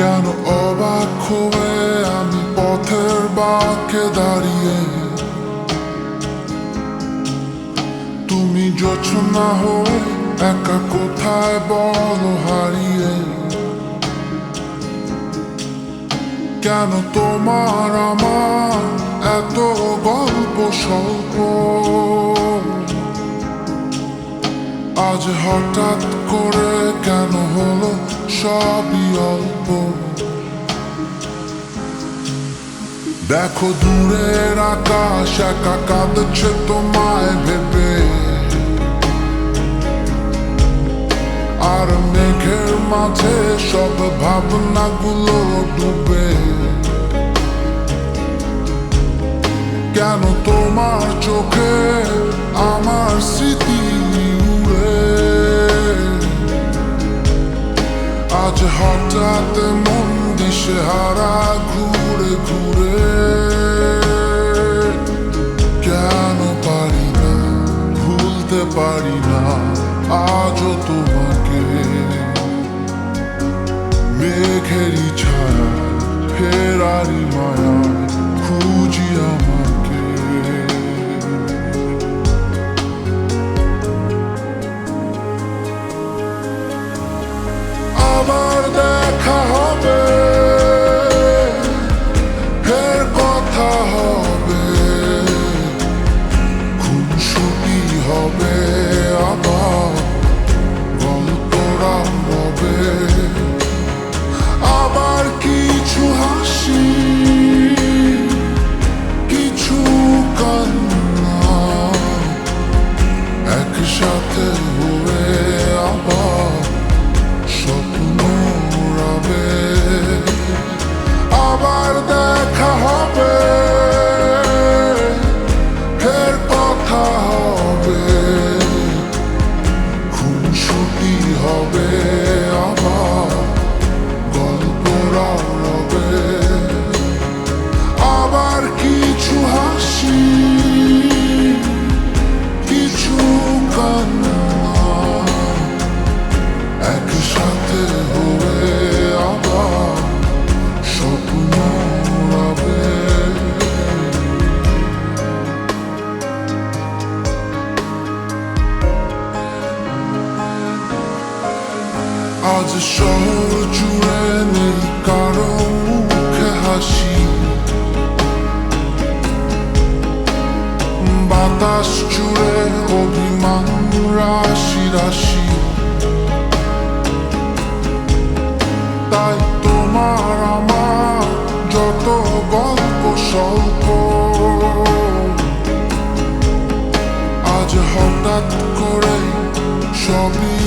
কেন অবাক হয়ে আমি পথের বাঁকে দাঁড়িয়ে, তুমি জোছনা হয়ে একা কোথায় বলো হারিয়ে। কেন তোমার আমার এত গল্প স্বল্প, আজ হঠাৎ করে কেন হলো সবই অল্প। দেখো দূরের আকাশ একা কাঁদছে তোমায় ভেবে, আর মেঘের মাঝে সব ভাবনাগুলো ডুবে। কেন তোমার চোখে আমার স্মৃতি উড়ে, আজ হঠাৎ মন দিশেহারা ঘুরে ঘুরে। কেন পারি না ভুলতে পারি না আজও তোমাকে, মেঘেরই ছায়া ফেরারি মায়ায় খুঁজি আমাকে। আবার দেখা হবে, ফের কথা হবে, খুনসুটি হবে, আবার গল্পরা হবে। আবার কিছু হাসি, কিছু কান্না, একসাথে হয়ে আবার স্বপ্ন উড়াবে। আবার দেখা হবে, ফের কথা হবে, খুনসুটি হবে, আবার গল্পরা হবে। আবার কিছু হাসি, কিছু কান্না, একসাথে হয়ে আবার স্বপ্ন উড়াবে। আজ শহর জুড়ে নেই কারো মুখে হাসি, বাতাস জুড়ে অভিমান রাশি রাশি। তাই তোমার আমার যত গল্প স্বল্প, আজ হঠাৎ করে সবই